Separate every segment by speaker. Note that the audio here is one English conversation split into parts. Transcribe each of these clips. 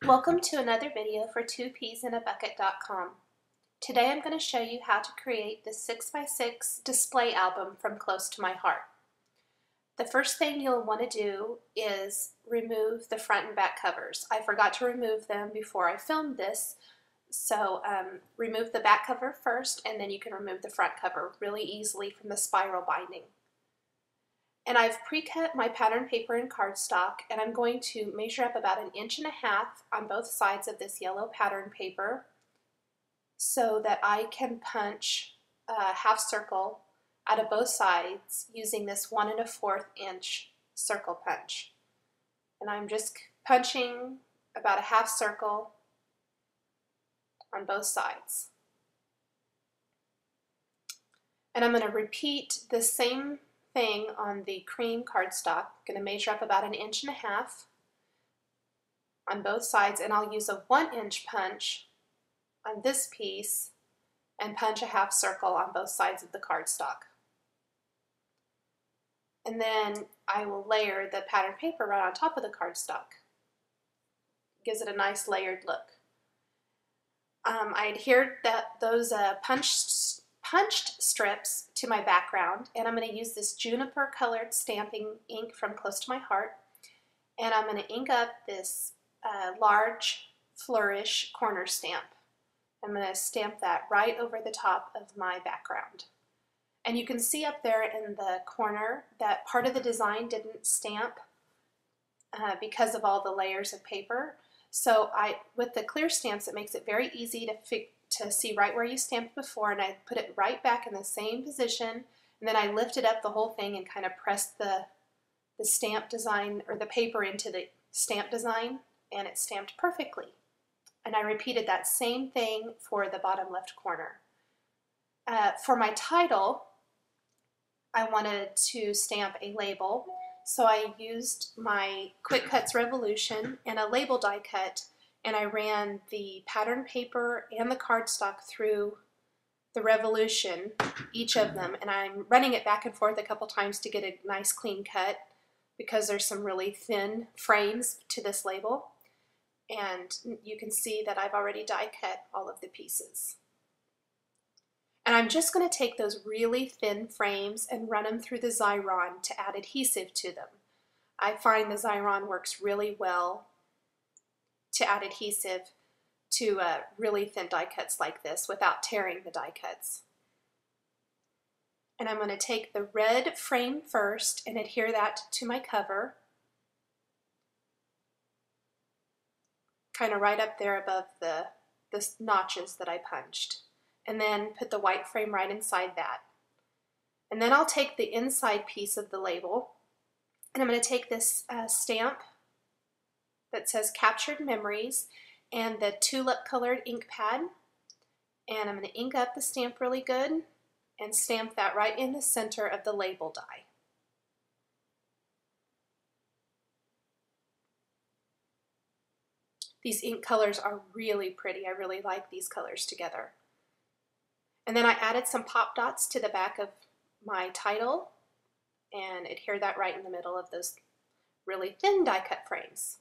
Speaker 1: Welcome to another video for 2peasinabucket.com. Today I'm going to show you how to create this 6x6 display album from Close to My Heart. The first thing you'll want to do is remove the front and back covers. I forgot to remove them before I filmed this, so remove the back cover first and then you can remove the front cover really easily from the spiral binding. And I've pre-cut my pattern paper and cardstock, and I'm going to measure up about 1.5 inches on both sides of this yellow pattern paper so that I can punch a half circle out of both sides using this 1 1/4 inch circle punch. And I'm just punching about a half circle on both sides. And I'm going to repeat the same thing on the cream cardstock. I'm going to measure up about 1.5 inches on both sides, and I'll use a 1-inch punch on this piece and punch a half circle on both sides of the cardstock. And then I will layer the pattern paper right on top of the cardstock. Gives it a nice layered look. I adhered those punched strips to my background, and I'm going to use this juniper colored stamping ink from Close to My Heart, and I'm going to ink up this large flourish corner stamp. I'm going to stamp that right over the top of my background. And you can see up there in the corner that part of the design didn't stamp because of all the layers of paper. So with the clear stamps, it makes it very easy to see right where you stamped before, and I put it right back in the same position, and then I lifted up the whole thing and kind of pressed the stamp design or the paper into the stamp design, and it stamped perfectly. And I repeated that same thing for the bottom left corner. For my title, I wanted to stamp a label, so I used my Quick Cuts Revolution and a label die cut, and I ran the pattern paper and the cardstock through the Revolution, each of them, and I'm running it back and forth a couple times to get a nice clean cut because there's some really thin frames to this label, and you can see that I've already die cut all of the pieces. And I'm just going to take those really thin frames and run them through the Xyron to add adhesive to them. I find the Xyron works really well to add adhesive to really thin die cuts like this without tearing the die cuts. And I'm going to take the red frame first and adhere that to my cover, kind of right up there above the notches that I punched, and then put the white frame right inside that. And then I'll take the inside piece of the label, and I'm going to take this stamp that says Captured Memories and the tulip colored ink pad, and I'm going to ink up the stamp really good and stamp that right in the center of the label die. These ink colors are really pretty. I really like these colors together. And then I added some pop dots to the back of my title and adhere that right in the middle of those really thin die cut frames.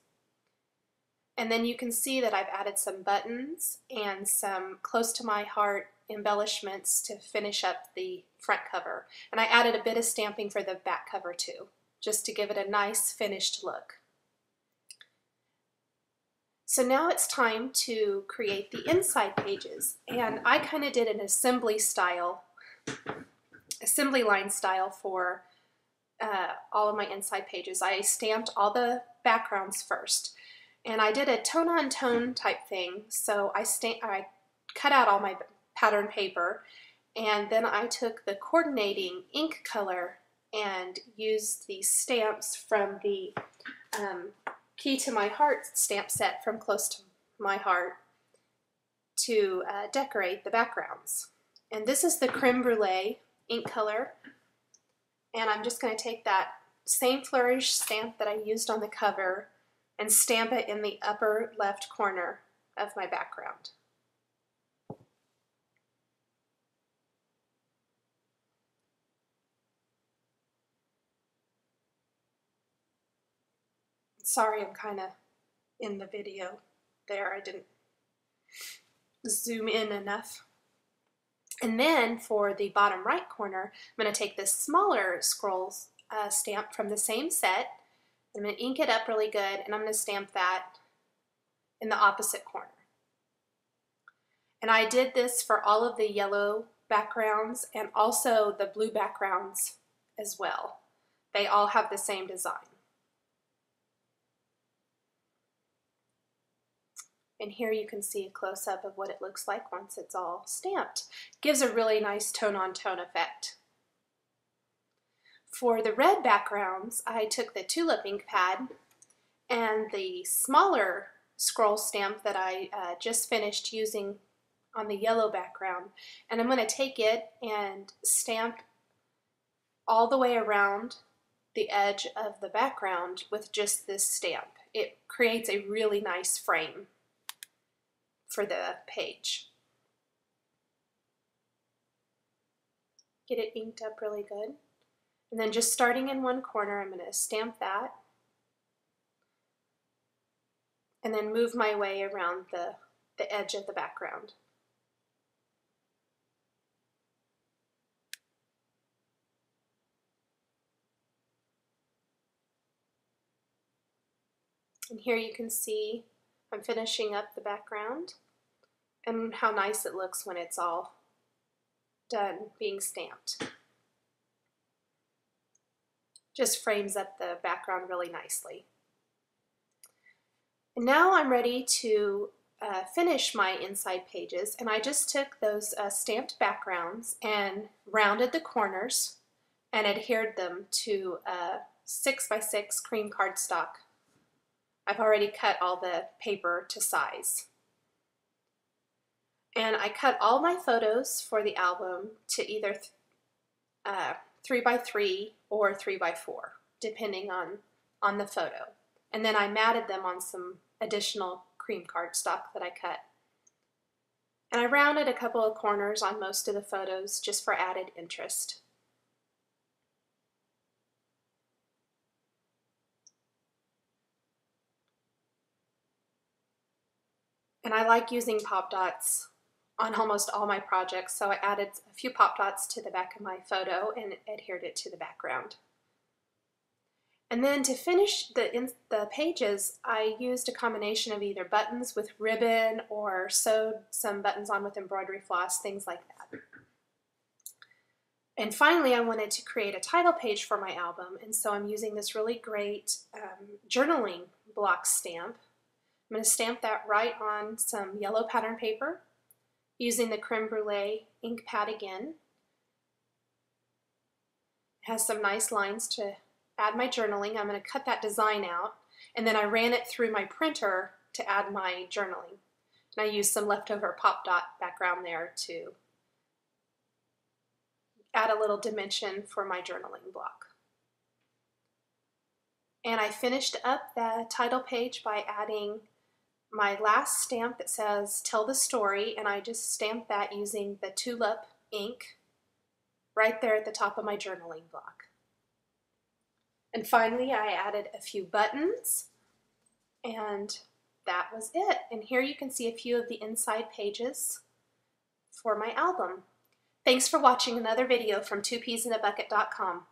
Speaker 1: And then you can see that I've added some buttons and some Close to My Heart embellishments to finish up the front cover. And I added a bit of stamping for the back cover too, just to give it a nice finished look. So now it's time to create the inside pages, and I kind of did an assembly line style for all of my inside pages. I stamped all the backgrounds first, and I did a tone-on-tone type thing. So I cut out all my pattern paper, and then I took the coordinating ink color and used these stamps from the Key to My Heart stamp set from Close to My Heart to decorate the backgrounds. And this is the Creme Brulee ink color, and I'm just going to take that same flourish stamp that I used on the cover and stamp it in the upper left corner of my background. Sorry, I'm kind of in the video. there. I didn't zoom in enough. And then for the bottom right corner, I'm going to take this smaller scroll stamp from the same set. I'm going to ink it up really good, and I'm going to stamp that in the opposite corner. And I did this for all of the yellow backgrounds and also the blue backgrounds as well. They all have the same design. And here you can see a close-up of what it looks like once it's all stamped. Gives a really nice tone-on-tone effect. For the red backgrounds, I took the tulip ink pad and the smaller scroll stamp that I just finished using on the yellow background, and I'm going to take it and stamp all the way around the edge of the background with just this stamp. It creates a really nice frame for the page. Get it inked up really good. And then just starting in one corner, I'm going to stamp that and then move my way around the edge of the background. And here you can see I'm finishing up the background and how nice it looks when it's all done being stamped. Just frames up the background really nicely. And now I'm ready to finish my inside pages, and I just took those stamped backgrounds and rounded the corners and adhered them to 6x6 cream cardstock. I've already cut all the paper to size. And I cut all my photos for the album to either 3x3 or 3x4, depending on the photo. And then I matted them on some additional cream cardstock that I cut. And I rounded a couple of corners on most of the photos just for added interest. And I like using pop dots on almost all my projects, so I added a few pop dots to the back of my photo and adhered it to the background. And then to finish the pages, I used a combination of either buttons with ribbon or sewed some buttons on with embroidery floss, things like that. And finally, I wanted to create a title page for my album, and so I'm using this really great journaling block stamp. I'm going to stamp that right on some yellow pattern paper using the creme brulee ink pad again. It has some nice lines to add my journaling. I'm going to cut that design out, and then I ran it through my printer to add my journaling. And I used some leftover pop dot background there to add a little dimension for my journaling block. And I finished up the title page by adding my last stamp that says "Tell the Story," and I just stamped that using the tulip ink right there at the top of my journaling block. And finally, I added a few buttons, and that was it. And here you can see a few of the inside pages for my album. Thanks for watching another video from 2peasinabucket.com.